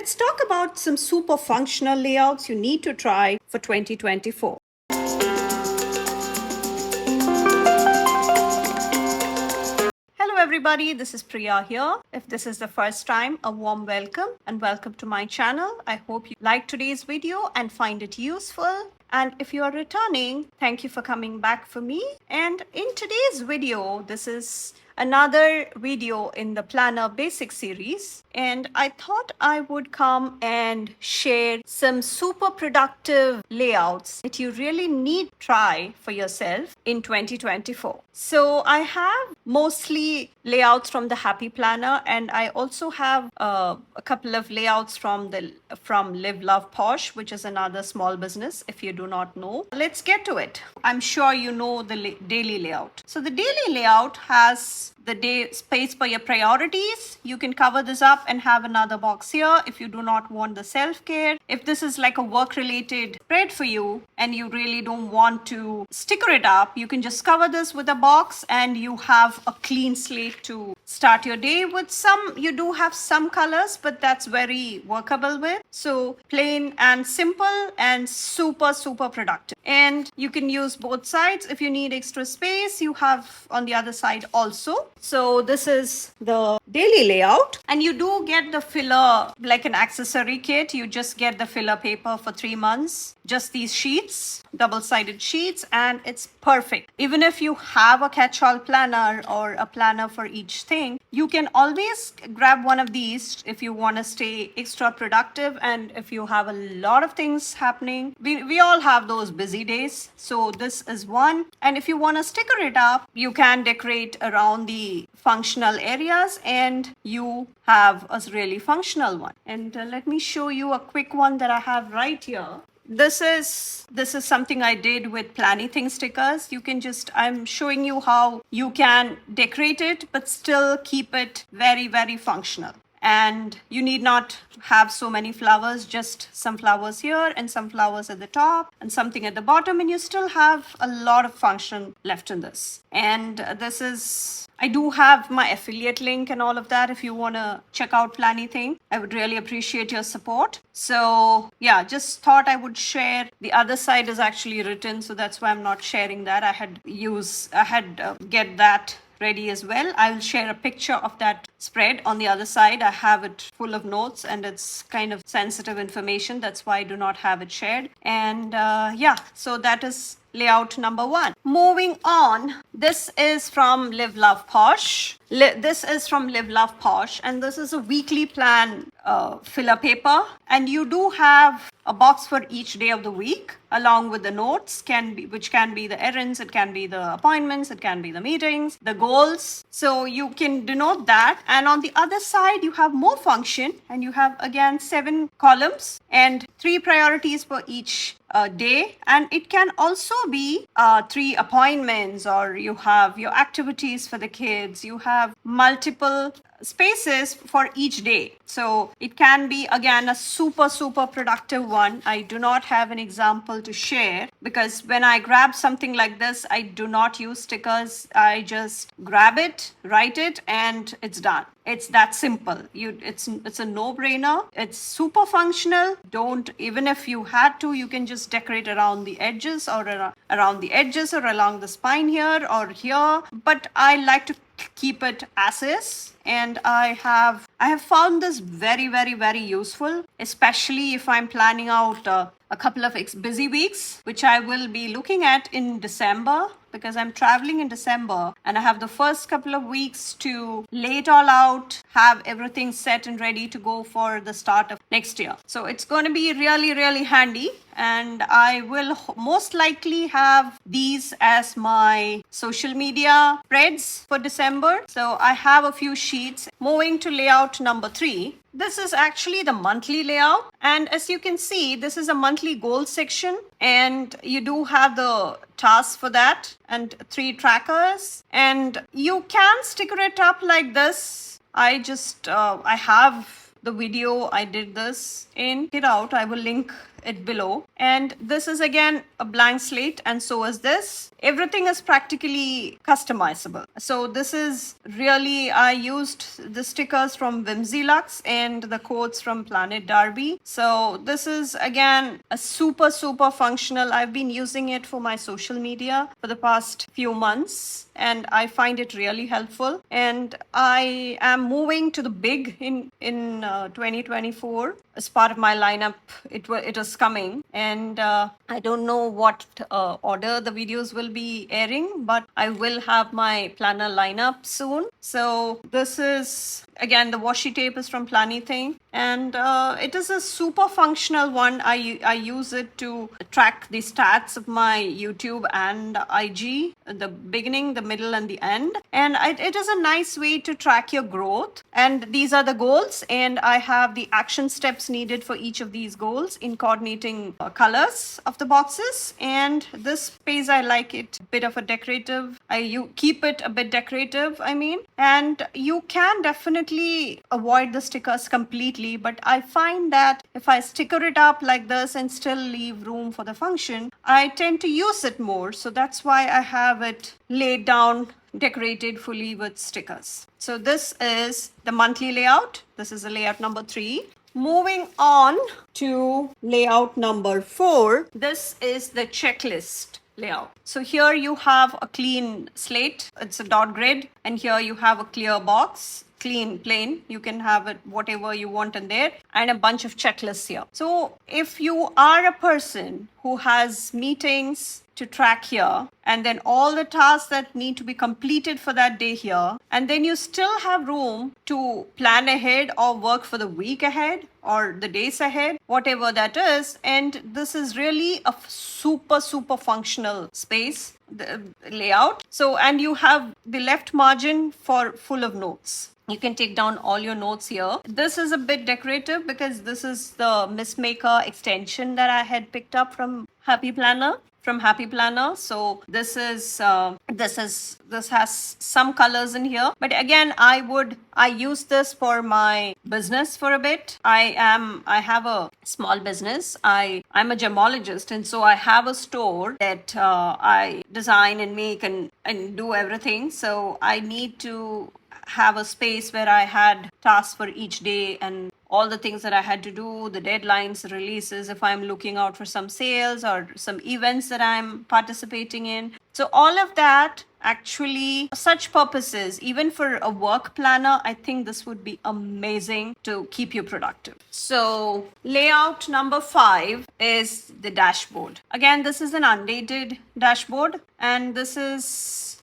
let's talk about some super functional layouts you need to try for 2024. Hello everybody, this is Priya here. If this is the first time, a warm welcome and welcome to my channel. I hope you like today's video and find it useful. And if you are returning, thank you for coming back for me. And in today's video, this is another video in the Planner Basics series. And I thought I would come and share some super productive layouts that you really need to try for yourself in 2024. So I have mostly layouts from the Happy Planner, and I also have a couple of layouts from Live Love Posh, which is another small business if you do not know. Let's get to it. I'm sure you know the daily layout. So the daily layout has the day space for your priorities. You can cover this up and have another box here if you do not want the self-care. If this is like a work-related spread for you and you really don't want to sticker it up, you can just cover this with a box and you have a clean slate to start your day with. You do have some colors, but that's very workable with. So plain and simple and super productive. And you can use both sides. If you need extra space, you have on the other side also. So this is the daily layout, and you do get the filler like an accessory kit. You just get the filler paper for 3 months, just these sheets, double-sided sheets, and it's perfect. Even if you have a catch-all planner or a planner for each thing, you can always grab one of these if you want to stay extra productive and if you have a lot of things happening. We all have those busy days, so this is one. And if you want to sticker it up, you can decorate around the functional areas and you have a really functional one. And let me show you a quick one that I have right here. This is something I did with Planything stickers. I'm showing you how you can decorate it but still keep it very functional. And you need not have so many flowers, just some flowers here and some flowers at the top and something at the bottom, and you still have a lot of function left in this. And I do have my affiliate link and all of that if you want to check out Planything. I would really appreciate your support. So yeah, just thought I would share. The other side is actually written, so that's why I'm not sharing that. I had get that ready as well. I will share a picture of that spread on the other side. I have it full of notes and it's kind of sensitive information. That's why I do not have it shared. And yeah, so that is layout number 1. Moving on, this is from Live Love Posh. This is from Live Love Posh, and this is a weekly plan filler paper, and you do have a box for each day of the week along with the notes, which can be the errands, it can be the appointments, it can be the meetings, the goals. So you can denote that. And on the other side, you have more function, and you have again 7 columns and 3 priorities for each day. And it can also be 3 appointments, or you have your activities for the kids. You have multiple spaces for each day. So it can be again a super productive one. I do not have an example to share because when I grab something like this, I do not use stickers. I just grab it, write it, and it's done. It's that simple. It's a no-brainer. It's super functional. Even if you had to, you can just decorate around the edges or around the edges or along the spine here or here. But I like to keep it as is, and I have found this very useful, especially if I'm planning out a couple of busy weeks, which I will be looking at in December, because I'm traveling in December and I have the first couple of weeks to lay it all out, have everything set and ready to go for the start of next year. So it's going to be really handy, and I will most likely have these as my social media spreads for December. So I have a few sheets. Moving to layout number 3. This is actually the monthly layout, and as you can see, this is a monthly goals section, and you do have the tasks for that and 3 trackers, and you can sticker it up like this. I have the video I did this in. Check it out. I will link it below. And this is again a blank slate, and so is this. Everything is practically customizable. So this is really, I used the stickers from Whimsy Lux and the quotes from Planet Darby. So this is again a super functional. I've been using it for my social media for the past few months, and I find it really helpful. And I am moving to the big in 2024 as part of my lineup. It is coming, and I don't know what order the videos will be airing, but I will have my planner lineup soon. So this is again the washi tape is from Planything, and it is a super functional one. I use it to track the stats of my YouTube and IG, the beginning, the middle, and the end. And it is a nice way to track your growth. And these are the goals, and I have the action steps needed for each of these goals in coordinating colors of the boxes. And this page, I like it a bit of a decorative. You keep it a bit decorative, I mean, and you can definitely avoid the stickers completely, but I find that if I sticker it up like this and still leave room for the function, I tend to use it more. So that's why I have it laid down, decorated fully with stickers. So this is the monthly layout. This is the layout number 3. Moving on to layout number 4, this is the checklist layout. So here you have a clean slate, it's a dot grid, and here you have a clear box, clean, plain. You can have it whatever you want in there, and a bunch of checklists here. So if you are a person who has meetings to track here, and then all the tasks that need to be completed for that day here, and then you still have room to plan ahead or work for the week ahead or the days ahead, whatever that is. And this is really a super functional space, the layout. So, and you have the left margin for full of notes. You can take down all your notes here. This is a bit decorative because this is the Mistmaker extension that I had picked up from Happy Planner. So this has some colors in here, but again I use this for my business for a bit. I have a small business. I'm a gemologist, and so I have a store that I design and make and do everything. So I need to have a space where I had tasks for each day and all the things that I had to do, the deadlines, the releases, if I'm looking out for some sales or some events that I'm participating in. So all of that, actually, such purposes, even for a work planner, I think this would be amazing to keep you productive. So layout number 5 is the dashboard. Again, this is an undated dashboard, and this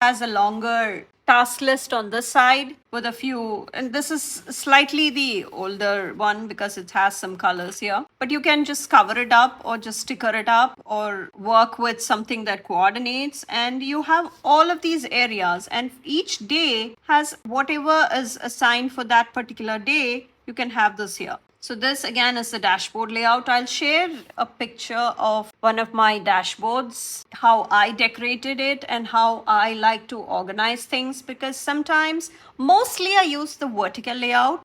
has a longer task list on this side with a few, and this is slightly the older one because it has some colors here, but you can just cover it up or just sticker it up or work with something that coordinates, and you have all of these areas, and each day has whatever is assigned for that particular day. You can have this here. So this again is the dashboard layout. I'll share a picture of one of my dashboards, how I decorated it and how I like to organize things, because sometimes, mostly I use the vertical layout.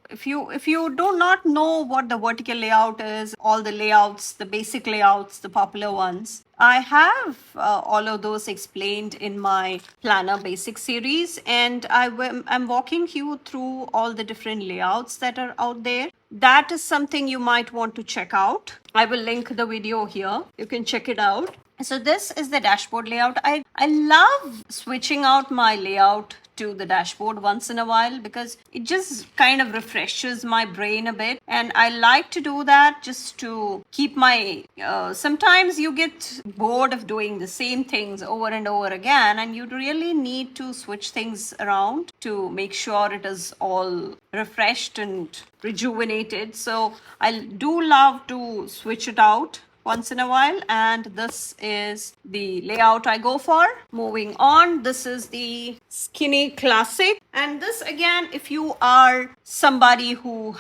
If you do not know what the vertical layout is, all the layouts, the basic layouts, the popular ones, I have all of those explained in my Planner Basic series, and I'm walking you through all the different layouts that are out there. That is something you might want to check out. I will link the video here. You can check it out. So this is the dashboard layout. I love switching out my layout to the dashboard once in a while because it just kind of refreshes my brain a bit, and I like to do that just to keep my sometimes you get bored of doing the same things over and over again, and you really need to switch things around to make sure it is all refreshed and rejuvenated. So I do love to switch it out once in a while, and this is the layout I go for. Moving on, this is the Skinny Classic, and this again, if you are somebody who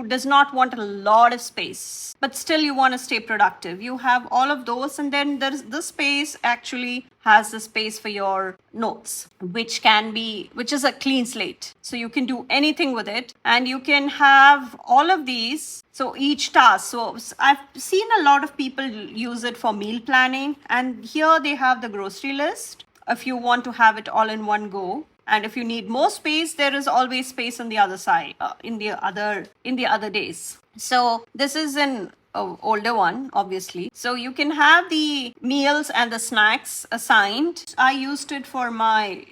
does not want a lot of space but still you want to stay productive, you have all of those, and then there's this space actually has the space for your notes, which is a clean slate. So you can do anything with it, and you can have all of these. So each task. So I've seen a lot of people use it for meal planning, and here they have the grocery list if you want to have it all in one go. And if you need more space, there is always space on the other side, in the other days. So this is an older one, obviously. So you can have the meals and the snacks assigned. I used it for my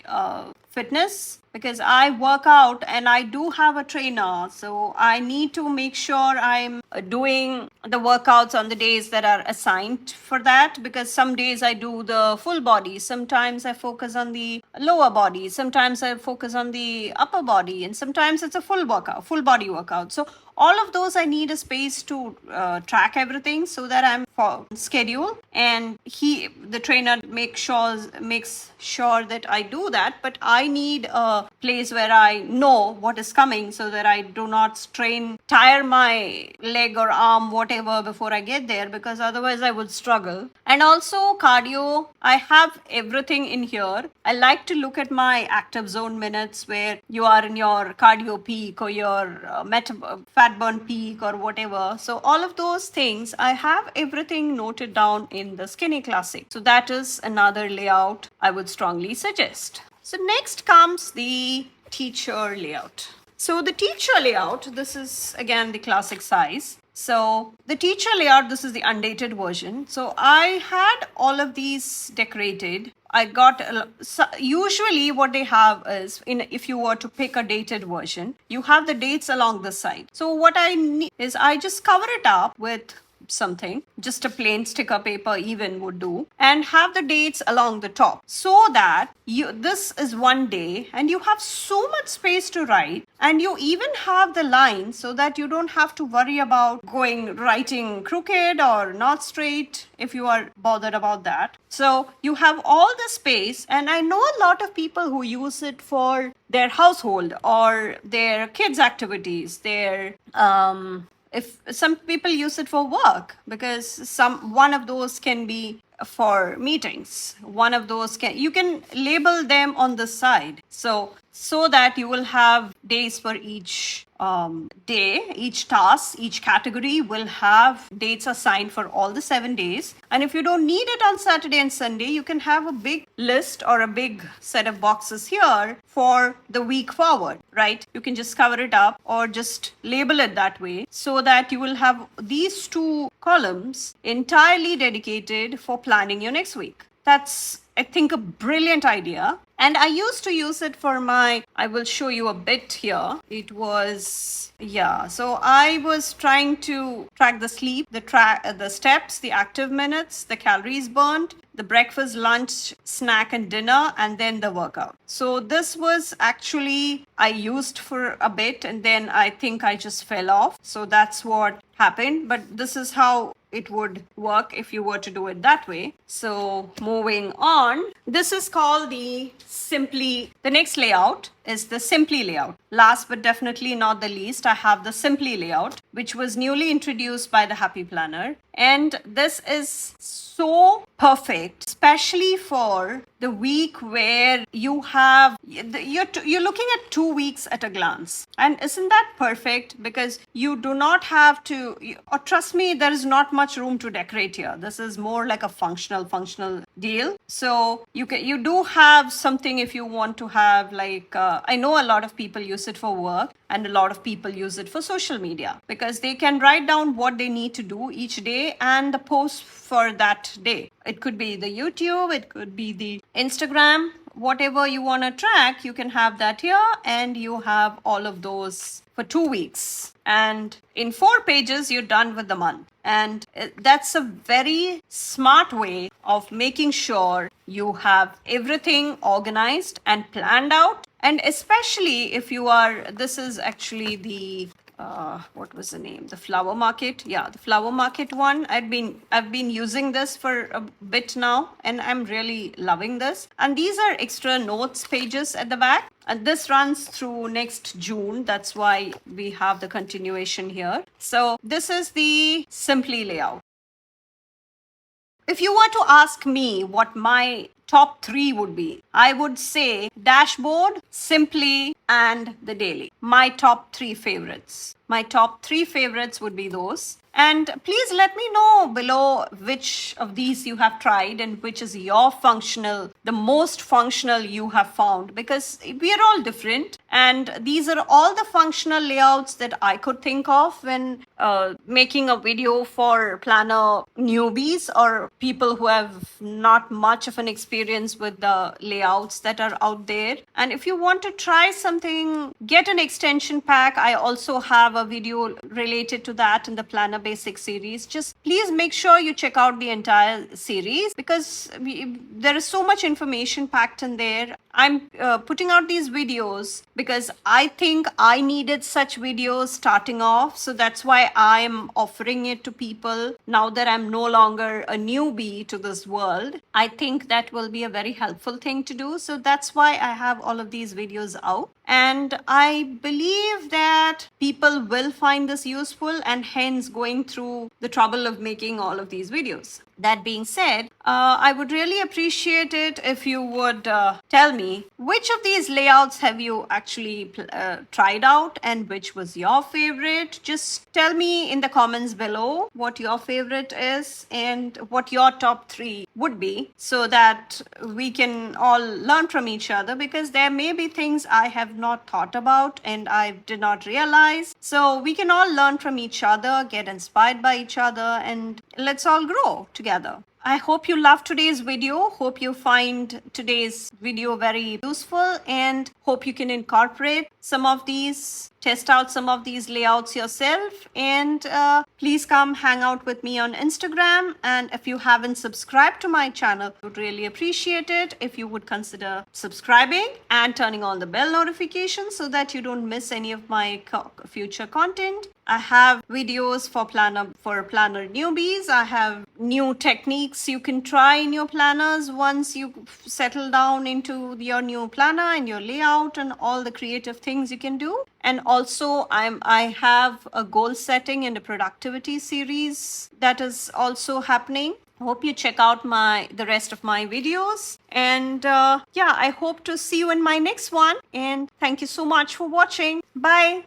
fitness because I work out and I do have a trainer. So I need to make sure I'm doing the workouts on the days that are assigned for that, because some days I do the full body, sometimes I focus on the lower body, sometimes I focus on the upper body, and sometimes it's a full body workout. So all of those I need a space to track everything so that I'm for schedule, and the trainer makes sure that I do that. But I need a place where I know what is coming so that I do not tire my leg or arm, whatever, before I get there, because otherwise I would struggle. And also cardio, I have everything in here. I like to look at my active zone minutes where you are in your cardio peak or your fat burn peak or whatever. So all of those things, I have everything noted down in the Skinny Classic. So that is another layout I would strongly suggest. So next comes the teacher layout. So the teacher layout, this is again the classic size. So the teacher layout, this is the undated version. So I had all of these decorated. I got, usually what they have is, if you were to pick a dated version, you have the dates along the side. So what I need is I just cover it up with something, just a plain sticker paper even would do, and have the dates along the top, so that this is one day and you have so much space to write, and you even have the lines so that you don't have to worry about writing crooked or not straight if you are bothered about that. So you have all the space, and I know a lot of people who use it for their household or their kids' activities, if some people use it for work, because one of those can be for meetings, one of those you can label them on the side, so that you will have days for each day, each task, each category will have dates assigned for all the 7 days. And if you don't need it on Saturday and Sunday, you can have a big list or a big set of boxes here for the week forward, right? You can just cover it up or just label it that way, so that you will have these 2 columns entirely dedicated for planning your next week. That's, I think, a brilliant idea. And I used to use it for I will show you a bit here. It was, so I was trying to track the sleep, the steps, the active minutes, the calories burned, the breakfast, lunch, snack, and dinner, and then the workout. So this was actually, I used for a bit, and then I think I just fell off. So that's what happened. But this is how it would work if you were to do it that way. So moving on, this is called the next layout is the Simply layout. Last but definitely not the least, I have the Simply layout, which was newly introduced by the Happy Planner. And this is so perfect, especially for the week where you're looking at 2 weeks at a glance. And isn't that perfect? Because you do not have to, or trust me, there is not much room to decorate here. This is more like a functional deal. So you do have something if you want to have, like, I know a lot of people use it for work, and a lot of people use it for social media, because they can write down what they need to do each day and the post for that day. It could be the YouTube, it could be the Instagram, whatever you want to track, you can have that here, and you have all of those for 2 weeks. And in 4 pages, you're done with the month. And that's a very smart way of making sure you have everything organized and planned out. And especially if this is actually the what was the name? The flower market. Yeah, the flower market one. I've been using this for a bit now, and I'm really loving this. And these are extra notes pages at the back. And this runs through next June. That's why we have the continuation here. So this is the Simply layout. If you were to ask me what my top three would be. I would say dashboard, simply, and the daily. My top three favorites. My top three favorites would be those. And please let me know below which of these you have tried and which is your functional, the most functional you have found, because we are all different. And these are all the functional layouts that I could think of when making a video for planner newbies or people who have not much of an experience with the layouts that are out there. And if you want to try something, get an extension pack. I also have a video related to that in the Planner Basic series. Just please make sure you check out the entire series because there is so much information packed in there. I'm putting out these videos because I think I needed such videos starting off. So that's why I'm offering it to people now that I'm no longer a newbie to this world. I think that will be a very helpful thing to do. So that's why I have all of these videos out. And I believe that people will find this useful and hence going through the trouble of making all of these videos. That being said, I would really appreciate it if you would tell me which of these layouts have you actually tried out and which was your favorite. Just tell me in the comments below what your favorite is and what your top three would be so that we can all learn from each other, because there may be things I have not thought about and I did not realize. So we can all learn from each other, get inspired by each other, and let's all grow together. I hope you loved today's video. Hope you find today's video very useful and hope you can incorporate some of these, test out some of these layouts yourself. And please come hang out with me on Instagram. And if you haven't subscribed to my channel, I would really appreciate it if you would consider subscribing and turning on the bell notification so that you don't miss any of my future content. I have videos for planner newbies. I have new techniques you can try in your planners once you settle down into your new planner and your layout and all the creative things you can do. And also I have a goal setting and a productivity series that is also happening. I hope you check out the rest of my videos. And yeah, I hope to see you in my next one. And thank you so much for watching. Bye.